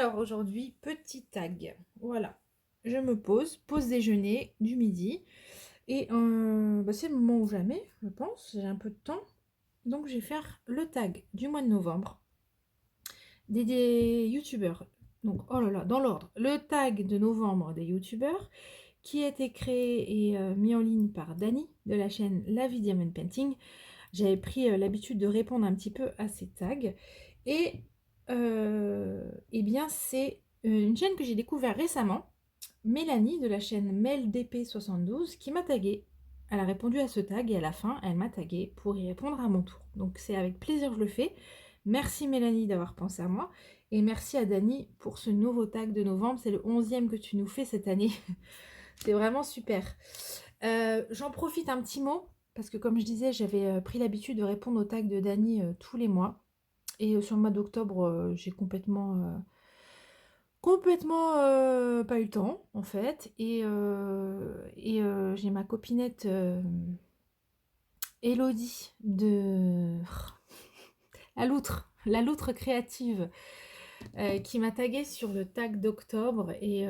Alors aujourd'hui, petit tag. Voilà. Je me pause déjeuner du midi. Et c'est le moment ou jamais, je pense. J'ai un peu de temps. Donc je vais faire le tag du mois de novembre des youtubeurs. Donc, oh là là, dans l'ordre. Le tag de novembre des youtubeurs qui a été créé et mis en ligne par Dani de la chaîne La Vie Diamond Painting. J'avais pris l'habitude de répondre un petit peu à ces tags. Et eh bien, c'est une chaîne que j'ai découvert récemment, Mélanie de la chaîne MelDP72, qui m'a tagué. Elle a répondu à ce tag et à la fin, elle m'a tagué pour y répondre à mon tour. Donc c'est avec plaisir que je le fais. Merci Mélanie d'avoir pensé à moi. Et merci à Dani pour ce nouveau tag de novembre. C'est le 11e que tu nous fais cette année. C'est vraiment super. J'en profite un petit mot, parce que comme je disais, j'avais pris l'habitude de répondre au tag de Dani tous les mois. Et sur le mois d'octobre, j'ai complètement pas eu le temps, en fait. Et j'ai ma copinette Elodie de la loutre créative qui m'a tagué sur le tag d'octobre. Et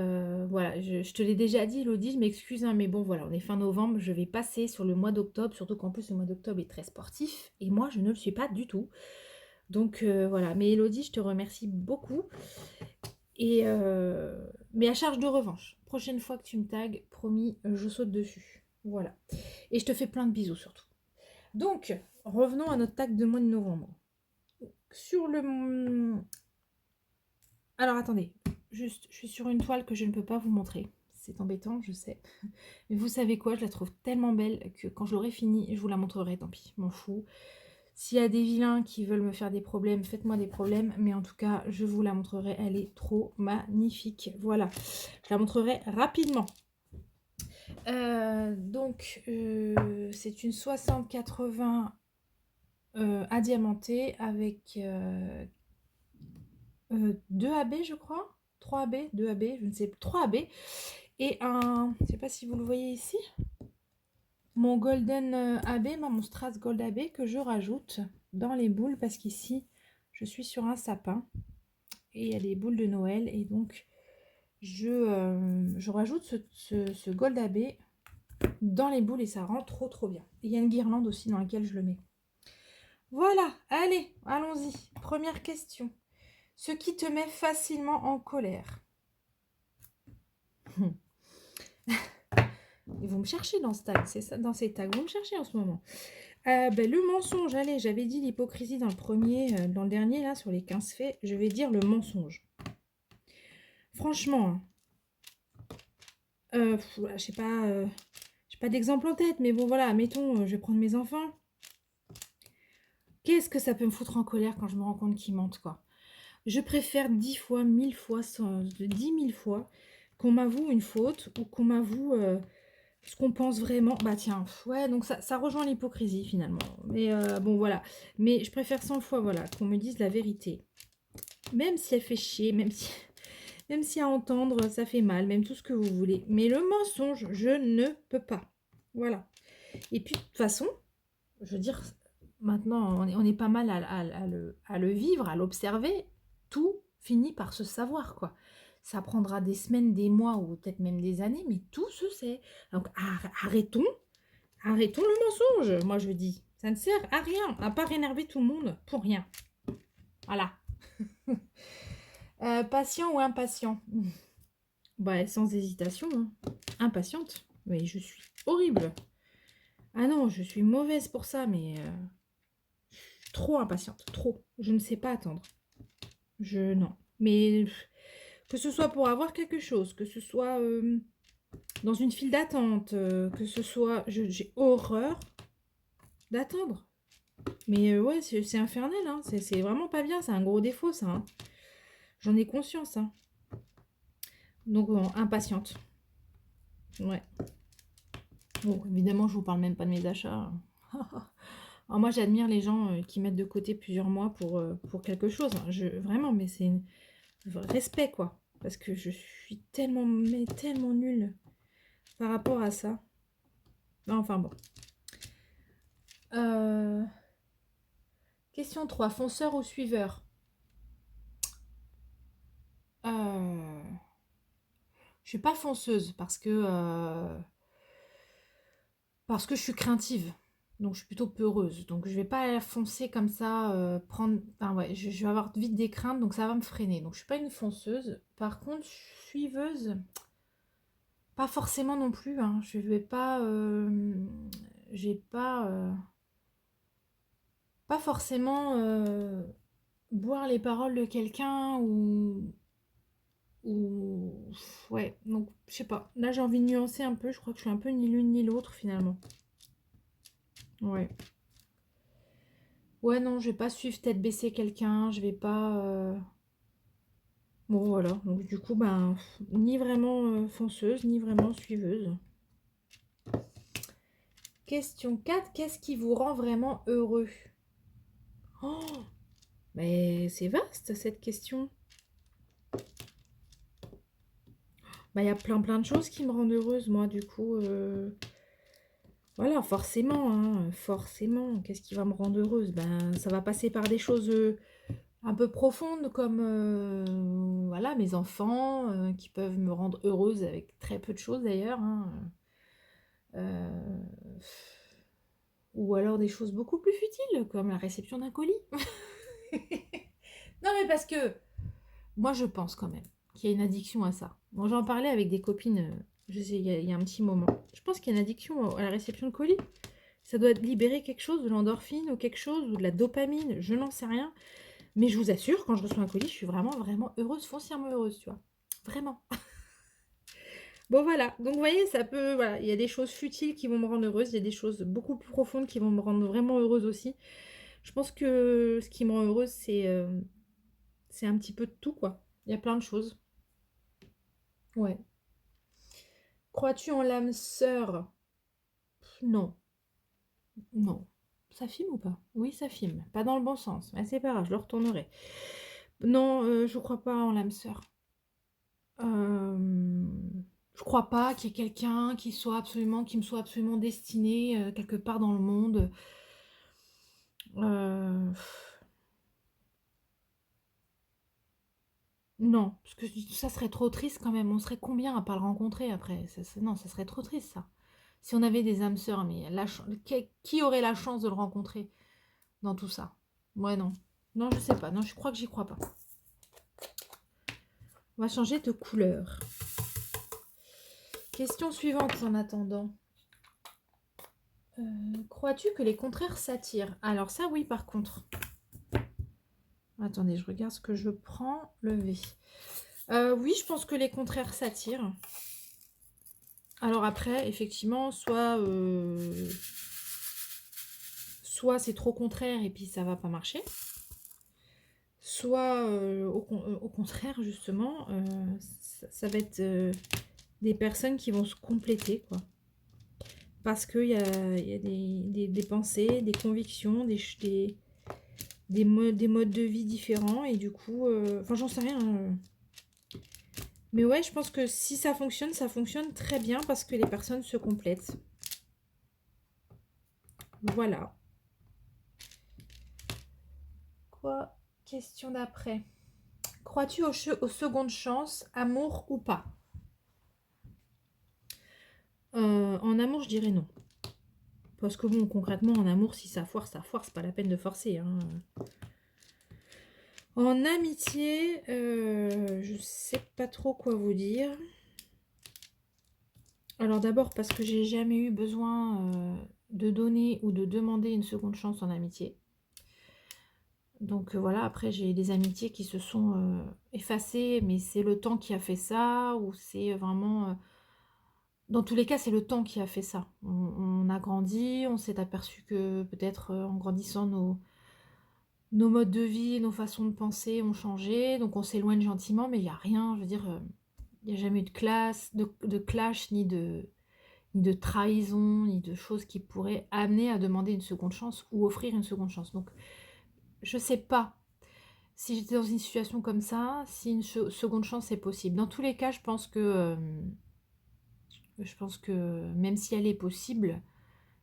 voilà, je te l'ai déjà dit, Elodie, je m'excuse, hein, mais bon, voilà, on est fin novembre, je vais passer sur le mois d'octobre, surtout qu'en plus le mois d'octobre est très sportif, et moi, je ne le suis pas du tout. Donc voilà, mais Elodie, je te remercie beaucoup. Et mais à charge de revanche. Prochaine fois que tu me tags, promis, je saute dessus. Voilà. Et je te fais plein de bisous surtout. Donc, revenons à notre tag de mois de novembre. Sur le... Alors attendez, juste, je suis sur une toile que je ne peux pas vous montrer. C'est embêtant, je sais. Mais vous savez quoi, je la trouve tellement belle que quand je l'aurai finie, je vous la montrerai, tant pis, m'en fous. S'il y a des vilains qui veulent me faire des problèmes, faites-moi des problèmes. Mais en tout cas, je vous la montrerai. Elle est trop magnifique. Voilà. Je la montrerai rapidement. C'est une 60-80 à diamanter avec 2 AB, je crois. 3 AB, 2 AB, je ne sais plus. 3 AB. Et un... Je ne sais pas si vous le voyez ici. Mon Golden AB, mon Strass Gold AB que je rajoute dans les boules parce qu'ici, je suis sur un sapin et il y a des boules de Noël et donc je rajoute ce Gold AB dans les boules et ça rend trop bien. Et il y a une guirlande aussi dans laquelle je le mets. Voilà, allez, allons-y. Première question. Ce qui te met facilement en colère. Ils vont me chercher dans ce tag, c'est ça, dans ces tags. Vous me cherchez en ce moment. Le mensonge, allez, j'avais dit l'hypocrisie dans le dernier, là, sur les 15 faits. Je vais dire le mensonge. Franchement, je sais pas, j'ai pas d'exemple en tête, mais bon, voilà, mettons, je vais prendre mes enfants. Qu'est-ce que ça peut me foutre en colère quand je me rends compte qu'ils mentent, quoi. Je préfère 10 fois, 1000 fois, 10 000 fois qu'on m'avoue une faute ou qu'on m'avoue ce qu'on pense vraiment. Bah tiens, ouais, donc ça rejoint l'hypocrisie finalement. Mais bon, voilà. Mais je préfère 100 fois, voilà, qu'on me dise la vérité. Même si elle fait chier, même si à entendre, ça fait mal, même tout ce que vous voulez. Mais le mensonge, je ne peux pas. Voilà. Et puis, de toute façon, je veux dire, maintenant, on est pas mal à le vivre, à l'observer. Tout finit par se savoir, quoi. Ça prendra des semaines, des mois ou peut-être même des années, mais tout se sait. Donc, arrêtons le mensonge, moi je dis. Ça ne sert à rien, à part énerver tout le monde pour rien. Voilà. Patient ou impatient? Bah, sans hésitation, hein. Impatiente. Mais je suis horrible. Ah non, je suis mauvaise pour ça, mais trop impatiente, trop. Je ne sais pas attendre. Non. Mais que ce soit pour avoir quelque chose, que ce soit dans une file d'attente, que ce soit... J'ai horreur d'attendre. Mais ouais, c'est infernal, hein. C'est vraiment pas bien, c'est un gros défaut, ça, hein. J'en ai conscience, hein. Donc, impatiente. Ouais. Bon, évidemment, je vous parle même pas de mes achats. Alors moi, j'admire les gens qui mettent de côté plusieurs mois pour quelque chose, hein. Vraiment, mais c'est respect, quoi. Parce que je suis tellement, mais tellement nulle par rapport à ça. Enfin bon. Question 3. Fonceur ou suiveur? Euh, je suis pas fonceuse parce que je suis craintive. Donc je suis plutôt peureuse. Donc je vais pas foncer comme ça, prendre. Enfin, ouais, je vais avoir vite des craintes, donc ça va me freiner. Donc je suis pas une fonceuse. Par contre, suiveuse, pas forcément non plus. Hein. Je vais pas. J'ai pas forcément boire les paroles de quelqu'un ou ouais. Donc je sais pas. Là j'ai envie de nuancer un peu. Je crois que je suis un peu ni l'une ni l'autre finalement. Ouais. Ouais, non, je vais pas suivre tête baissée quelqu'un, je vais pas... Bon, voilà, donc du coup, ben, ni vraiment fonceuse, ni vraiment suiveuse. Question 4, qu'est-ce qui vous rend vraiment heureux? Oh, mais c'est vaste cette question. Bah, il y a plein de choses qui me rendent heureuse, moi, du coup. Voilà, forcément, hein, forcément. Qu'est-ce qui va me rendre heureuse? Ben, ça va passer par des choses un peu profondes comme voilà, mes enfants qui peuvent me rendre heureuse avec très peu de choses d'ailleurs. Hein. Euh, ou alors des choses beaucoup plus futiles comme la réception d'un colis. Non mais parce que moi je pense quand même qu'il y a une addiction à ça. Bon, j'en parlais avec des copines, je sais, il y a un petit moment. Je pense qu'il y a une addiction à la réception de colis. Ça doit libérer quelque chose, de l'endorphine ou quelque chose, ou de la dopamine, je n'en sais rien. Mais je vous assure, quand je reçois un colis, je suis vraiment heureuse, foncièrement heureuse, tu vois. Vraiment. Bon, voilà. Donc, vous voyez, ça peut... Voilà, il y a des choses futiles qui vont me rendre heureuse. Il y a des choses beaucoup plus profondes qui vont me rendre vraiment heureuse aussi. Je pense que ce qui me rend heureuse, c'est un petit peu de tout, quoi. Il y a plein de choses. Ouais. Crois-tu en l'âme sœur? Non. Non. Ça filme ou pas? Oui, ça filme. Pas dans le bon sens. Mais c'est pas grave, je le retournerai. Non, je crois pas en l'âme sœur. Euh, je crois pas qu'il y ait quelqu'un qui me soit absolument destiné quelque part dans le monde. Euh, non, parce que ça serait trop triste quand même. On serait combien à pas le rencontrer après? Non, ça serait trop triste ça. Si on avait des âmes sœurs, mais qui aurait la chance de le rencontrer dans tout ça? Ouais, non. Non, je sais pas. Non, je crois que j'y crois pas. On va changer de couleur. Question suivante en attendant. Crois-tu que les contraires s'attirent? Alors ça, oui, par contre. Attendez, je regarde ce que je prends. Le V. Oui, je pense que les contraires s'attirent. Alors après, effectivement, soit c'est trop contraire et puis ça va pas marcher. Soit au contraire, justement, ça va être des personnes qui vont se compléter, quoi. Parce qu'il y a des pensées, des convictions, des modes de vie différents. Et du coup, enfin, j'en sais rien. Mais ouais, je pense que si ça fonctionne très bien parce que les personnes se complètent. Voilà. Quoi? Question d'après. Crois-tu aux secondes chances, amour ou pas? En amour, je dirais non. Parce que bon, concrètement, en amour, si ça foire, c'est pas la peine de forcer. Hein. En amitié, je sais pas trop quoi vous dire. Alors d'abord parce que j'ai jamais eu besoin de donner ou de demander une seconde chance en amitié. Donc voilà, après j'ai des amitiés qui se sont effacées, mais c'est le temps qui a fait ça, ou c'est vraiment... dans tous les cas, c'est le temps qui a fait ça. On a grandi, on s'est aperçu que peut-être en grandissant, nos modes de vie, nos façons de penser ont changé, donc on s'éloigne gentiment, mais il n'y a rien, je veux dire, il n'y a jamais eu de clash, ni de trahison, ni de choses qui pourraient amener à demander une seconde chance ou offrir une seconde chance. Donc je sais pas si j'étais dans une situation comme ça, si une seconde chance est possible. Dans tous les cas, je pense que même si elle est possible,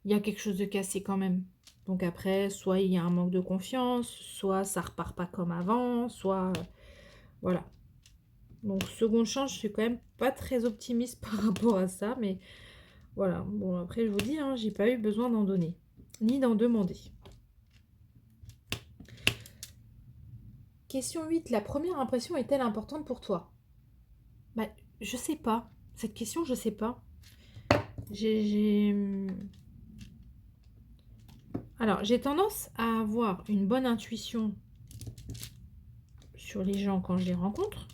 il y a quelque chose de cassé quand même. Donc après, soit il y a un manque de confiance, soit ça repart pas comme avant, soit... voilà. Donc, seconde chance, je suis quand même pas très optimiste par rapport à ça. Mais voilà. Bon, après, je vous dis, hein, j'ai pas eu besoin d'en donner. Ni d'en demander. Question 8. La première impression est-elle importante pour toi? Bah, je sais pas. Cette question, je sais pas. J'ai... Alors, j'ai tendance à avoir une bonne intuition sur les gens quand je les rencontre.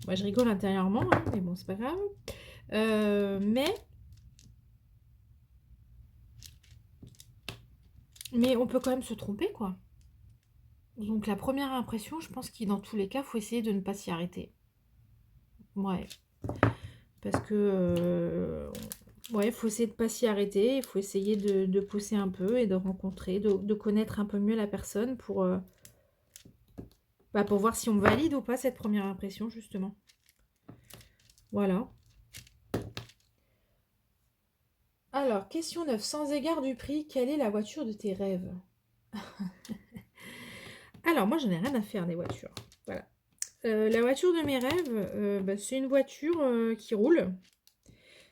Moi, je rigole intérieurement, hein, mais bon, c'est pas grave. Mais on peut quand même se tromper, quoi. Donc, la première impression, je pense qu'il dans tous les cas, faut essayer de ne pas s'y arrêter. Ouais. Parce que... ouais, il faut essayer de ne pas s'y arrêter. Il faut essayer de pousser un peu et de rencontrer, de connaître un peu mieux la personne pour voir si on valide ou pas cette première impression, justement. Voilà. Alors, question 9. Sans égard du prix, quelle est la voiture de tes rêves? Alors, moi, j'en ai rien à faire des voitures. Voilà. La voiture de mes rêves, c'est une voiture qui roule.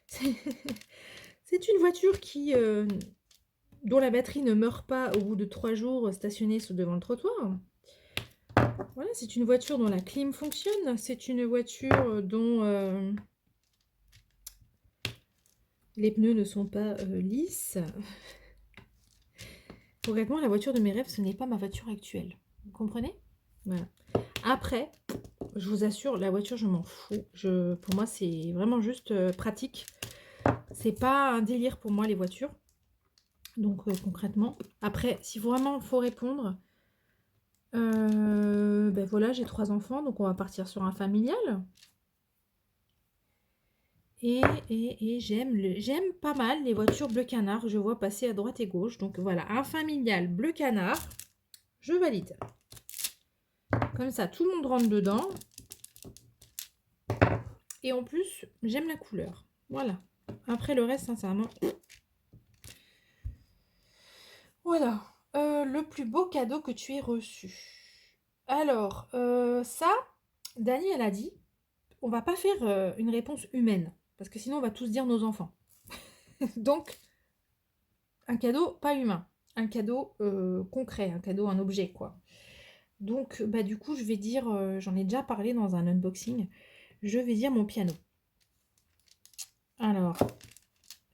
C'est une voiture dont la batterie ne meurt pas au bout de 3 jours stationnée devant le trottoir. Voilà, c'est une voiture dont la clim fonctionne. C'est une voiture dont les pneus ne sont pas lisses. Concrètement, la voiture de mes rêves, ce n'est pas ma voiture actuelle. Vous comprenez? Voilà. Après, je vous assure, la voiture, je m'en fous. Pour moi, c'est vraiment juste pratique. C'est pas un délire pour moi, les voitures. Donc, concrètement. Après, si vraiment il faut répondre, ben voilà, j'ai 3 enfants, donc on va partir sur un familial. Et j'aime pas mal les voitures bleu canard. Je vois passer à droite et gauche. Donc voilà, un familial bleu canard. Je valide. Comme ça, tout le monde rentre dedans. Et en plus, j'aime la couleur. Voilà. Après, le reste, sincèrement... Voilà. Le plus beau cadeau que tu aies reçu. Alors, ça, Dani, elle a dit, on va pas faire une réponse humaine. Parce que sinon, on va tous dire nos enfants. Donc, un cadeau pas humain. Un cadeau concret, un cadeau, un objet, quoi. Donc, bah, du coup, je vais dire, j'en ai déjà parlé dans un unboxing, je vais dire mon piano. Alors,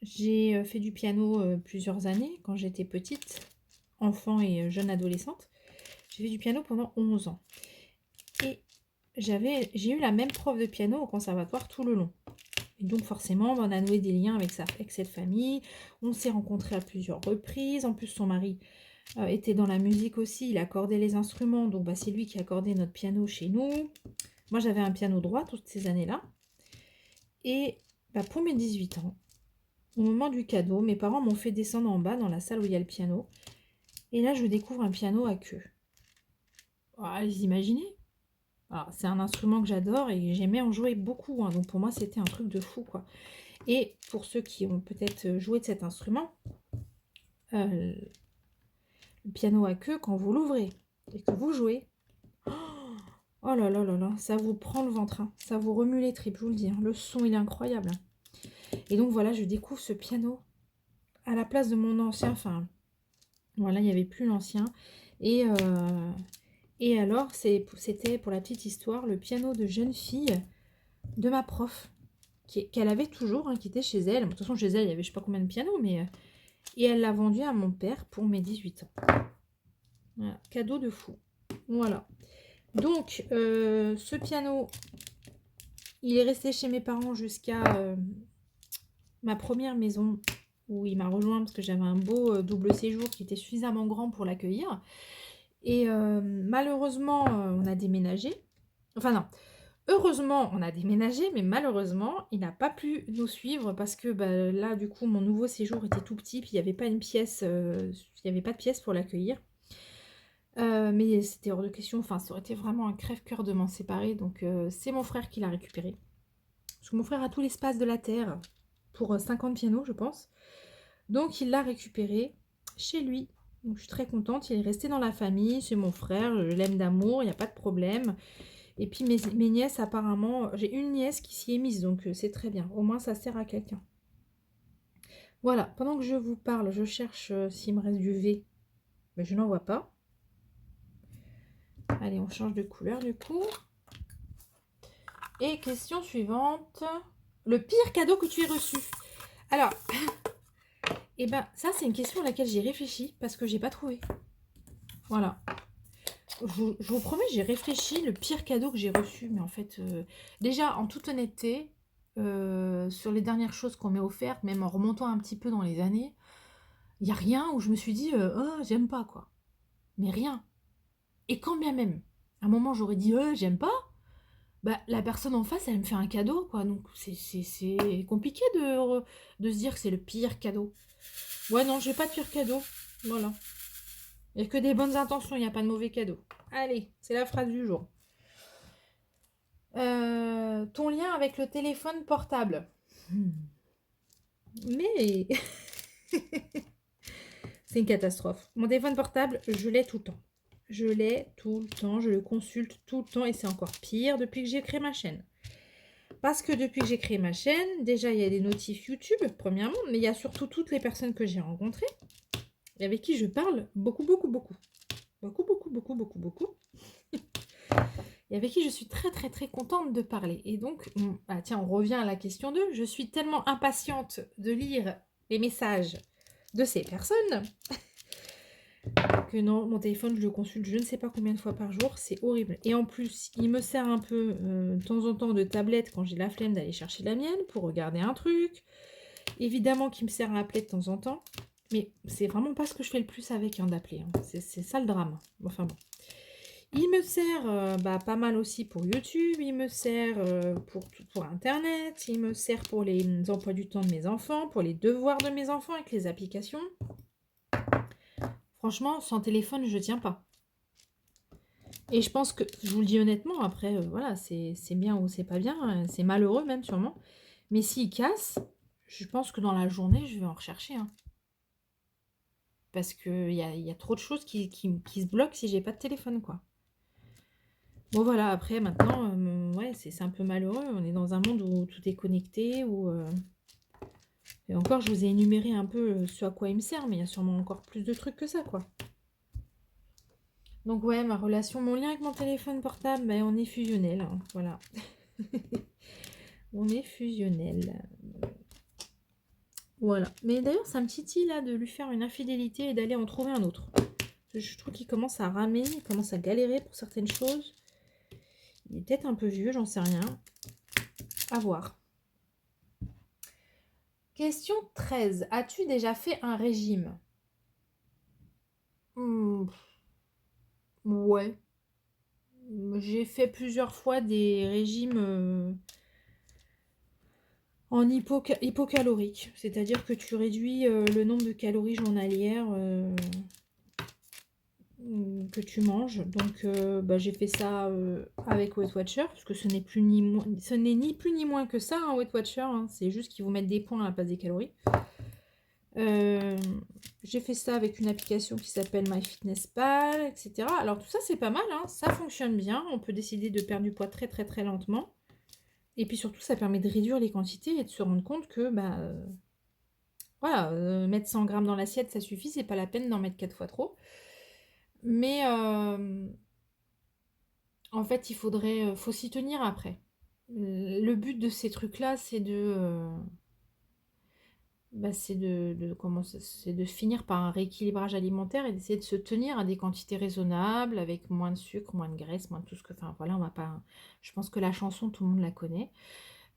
j'ai fait du piano plusieurs années, quand j'étais petite, enfant et jeune adolescente. J'ai fait du piano pendant 11 ans. Et j'ai eu la même prof de piano au conservatoire tout le long. Et donc forcément, on a noué des liens avec cette famille. On s'est rencontrés à plusieurs reprises. En plus, son mari était dans la musique aussi. Il accordait les instruments. Donc c'est lui qui accordait notre piano chez nous. Moi, j'avais un piano droit toutes ces années-là. Et pour mes 18 ans, au moment du cadeau, mes parents m'ont fait descendre en bas dans la salle où il y a le piano. Et là, je découvre un piano à queue. Ah, vous imaginez? C'est un instrument que j'adore et j'aimais en jouer beaucoup. Hein, donc pour moi, c'était un truc de fou, quoi. Et pour ceux qui ont peut-être joué de cet instrument, le piano à queue, quand vous l'ouvrez et que vous jouez, oh là là là là, ça vous prend le ventre. Hein, ça vous remue les tripes, je vous le dis. Hein, le son, il est incroyable. Et donc voilà, je découvre ce piano à la place de mon ancien. Enfin, voilà, il n'y avait plus l'ancien. Et alors, c'était pour la petite histoire, le piano de jeune fille de ma prof, qu'elle avait toujours, hein, qui était chez elle. De toute façon, chez elle, il y avait je sais pas combien de pianos, mais... et elle l'a vendu à mon père pour mes 18 ans. Voilà, cadeau de fou. Voilà. Donc, ce piano, il est resté chez mes parents jusqu'à ma première maison où il m'a rejoint parce que j'avais un beau double séjour qui était suffisamment grand pour l'accueillir. Et malheureusement, on a déménagé. Enfin non, heureusement, on a déménagé, mais malheureusement, il n'a pas pu nous suivre parce que là, du coup, mon nouveau séjour était tout petit, puis il n'y avait pas une pièce, il n'y avait pas de pièce pour l'accueillir. Mais c'était hors de question, enfin, ça aurait été vraiment un crève-cœur de m'en séparer, donc c'est mon frère qui l'a récupéré. Parce que mon frère a tout l'espace de la terre pour 50 pianos, je pense. Donc, il l'a récupéré chez lui. Donc, je suis très contente, il est resté dans la famille, c'est mon frère, je l'aime d'amour, il n'y a pas de problème. Et puis mes nièces, apparemment, j'ai une nièce qui s'y est mise, donc c'est très bien. Au moins, ça sert à quelqu'un. Voilà, pendant que je vous parle, je cherche s'il me reste du V. Mais je n'en vois pas. Allez, on change de couleur du coup. Et question suivante. Le pire cadeau que tu aies reçu. Alors, eh ben, ça c'est une question à laquelle j'ai réfléchi parce que j'ai pas trouvé. Voilà. Je vous promets, j'ai réfléchi le pire cadeau que j'ai reçu. Mais en fait, déjà, en toute honnêteté, sur les dernières choses qu'on m'ait offertes, même en remontant un petit peu dans les années, il n'y a rien où je me suis dit, oh, j'aime pas quoi. Mais rien. Et quand bien même, à un moment j'aurais dit, j'aime pas, bah, la personne en face, elle me fait un cadeau, quoi. Donc c'est compliqué de se dire que c'est le pire cadeau. Ouais, non, j'ai pas de pire cadeau. Voilà. Il n'y a que des bonnes intentions, il n'y a pas de mauvais cadeau. Allez, c'est la phrase du jour. Ton lien avec le téléphone portable. Mais c'est une catastrophe. Mon téléphone portable, je l'ai tout le temps. Je l'ai tout le temps, je le consulte tout le temps et c'est encore pire depuis que j'ai créé ma chaîne. Parce que depuis que j'ai créé ma chaîne, déjà il y a des notifs YouTube, premièrement, mais il y a surtout toutes les personnes que j'ai rencontrées et avec qui je parle beaucoup, beaucoup, beaucoup. Beaucoup, beaucoup, beaucoup, beaucoup, beaucoup. Et avec qui je suis très, très, très contente de parler. Et donc, tiens, on revient à la question 2. Je suis tellement impatiente de lire les messages de ces personnes que non, mon téléphone, je le consulte je ne sais pas combien de fois par jour. C'est horrible. Et en plus, il me sert un peu de temps en temps de tablette quand j'ai la flemme d'aller chercher la mienne pour regarder un truc. Évidemment qu'il me sert à appeler de temps en temps. Mais c'est vraiment pas ce que je fais le plus avec d'appeler. Hein. C'est ça le drame. Enfin bon. Il me sert pas mal aussi pour YouTube, il me sert pour Internet, il me sert pour les emplois du temps de mes enfants, pour les devoirs de mes enfants avec les applications. Franchement, sans téléphone, je tiens pas. Et je pense que, je vous le dis honnêtement, après, voilà, c'est bien ou c'est pas bien, hein, c'est malheureux même sûrement. Mais s'il casse, je pense que dans la journée, je vais en rechercher un. Parce qu'il y a trop de choses qui se bloquent si j'ai pas de téléphone, quoi. Bon voilà, après maintenant, ouais, c'est un peu malheureux. On est dans un monde où tout est connecté, où... Et encore, je vous ai énuméré un peu ce à quoi il me sert, mais il y a sûrement encore plus de trucs que ça, quoi. Donc ouais, ma relation, mon lien avec mon téléphone portable, ben, on est fusionnel, hein, voilà. On est fusionnel. Voilà. Mais d'ailleurs, ça me titille là de lui faire une infidélité et d'aller en trouver un autre. Je trouve qu'il commence à ramer, il commence à galérer pour certaines choses. Il est peut-être un peu vieux, j'en sais rien. À voir. Question 13. As-tu déjà fait un régime? Ouais. J'ai fait plusieurs fois des régimes en hypocalorique. C'est-à-dire que tu réduis le nombre de calories journalières que tu manges. Donc j'ai fait ça avec Weight Watcher, parce que ce n'est ni plus ni moins que ça, un Weight Watcher. Hein. C'est juste qu'ils vous mettent des points à la place des calories. J'ai fait ça avec une application qui s'appelle MyFitnessPal, etc. Alors tout ça c'est pas mal, hein. Ça fonctionne bien. On peut décider de perdre du poids très très très lentement. Et puis surtout ça permet de réduire les quantités et de se rendre compte que voilà, mettre 100 grammes dans l'assiette ça suffit, c'est pas la peine d'en mettre 4 fois trop. Mais en fait il faut s'y tenir après. Le but de ces trucs là c'est c'est de finir par un rééquilibrage alimentaire et d'essayer de se tenir à des quantités raisonnables, avec moins de sucre, moins de graisse, moins de tout ce que... Enfin voilà, on va pas... Je pense que la chanson, tout le monde la connaît.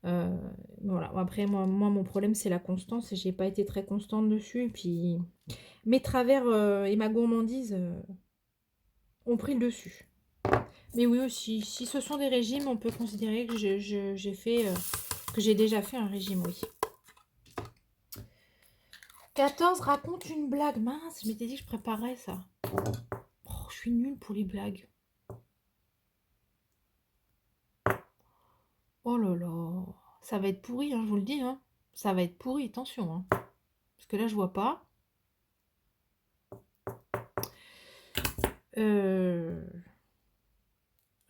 Voilà, après moi mon problème c'est la constance et j'ai pas été très constante dessus. Et puis mes travers et ma gourmandise ont pris le dessus. Mais oui aussi, si ce sont des régimes, on peut considérer que j'ai fait... que j'ai déjà fait un régime, oui. 14, raconte une blague. Mince, je m'étais dit que je préparais ça. Oh, je suis nulle pour les blagues. Oh là là. Ça va être pourri, hein, je vous le dis. Hein. Ça va être pourri, attention. Hein. Parce que là, je vois pas.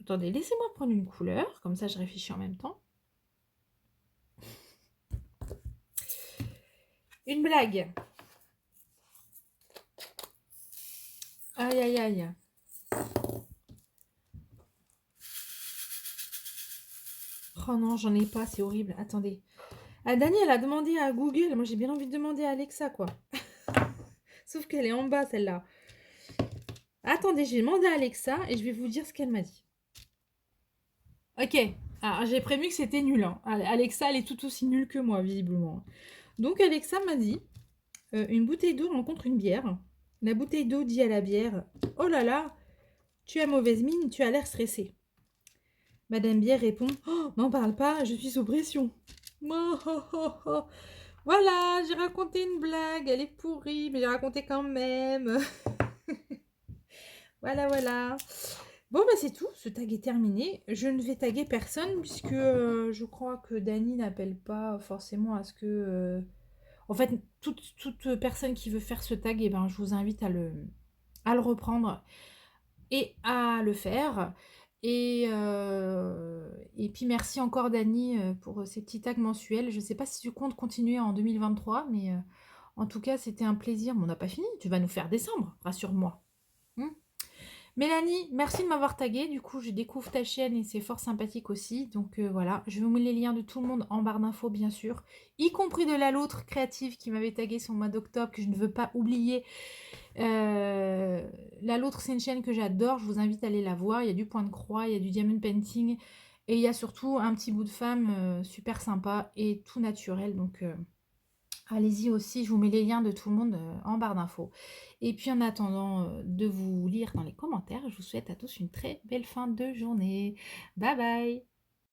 Attendez, laissez-moi prendre une couleur, comme ça je réfléchis en même temps. Une blague. Aïe, aïe, aïe. Oh non, j'en ai pas, c'est horrible. Attendez. Ah, Dani, elle a demandé à Google. Moi, j'ai bien envie de demander à Alexa, quoi. Sauf qu'elle est en bas, celle-là. Attendez, j'ai demandé à Alexa et je vais vous dire ce qu'elle m'a dit. Ok. Ah, j'ai prévenu que c'était nul. Hein. Alexa, elle est tout aussi nulle que moi, visiblement. Donc, Alexa m'a dit, une bouteille d'eau rencontre une bière. La bouteille d'eau dit à la bière, oh là là, tu as mauvaise mine, tu as l'air stressée. Madame Bière répond, oh, m'en parle pas, je suis sous pression. Oh, oh, oh, oh. Voilà, j'ai raconté une blague, elle est pourrie, mais j'ai raconté quand même. Voilà, voilà. Bon, bah c'est tout, ce tag est terminé. Je ne vais taguer personne puisque je crois que Dani n'appelle pas forcément à ce que... En fait, toute personne qui veut faire ce tag, eh ben, je vous invite à le reprendre et à le faire. Et puis merci encore Dani pour ces petits tags mensuels. Je ne sais pas si tu comptes continuer en 2023, mais en tout cas, c'était un plaisir. Mais on n'a pas fini, tu vas nous faire décembre, rassure-moi. Mélanie, merci de m'avoir tagué. Du coup, je découvre ta chaîne et c'est fort sympathique aussi. Donc voilà, je vous mets les liens de tout le monde en barre d'infos, bien sûr, y compris de la l'autre créative qui m'avait tagué sur le mois d'octobre, que je ne veux pas oublier. La l'autre, c'est une chaîne que j'adore. Je vous invite à aller la voir. Il y a du point de croix, il y a du diamond painting et il y a surtout un petit bout de femme super sympa et tout naturel. Donc allez-y aussi, je vous mets les liens de tout le monde en barre d'infos. Et puis en attendant de vous lire dans les commentaires, je vous souhaite à tous une très belle fin de journée. Bye bye!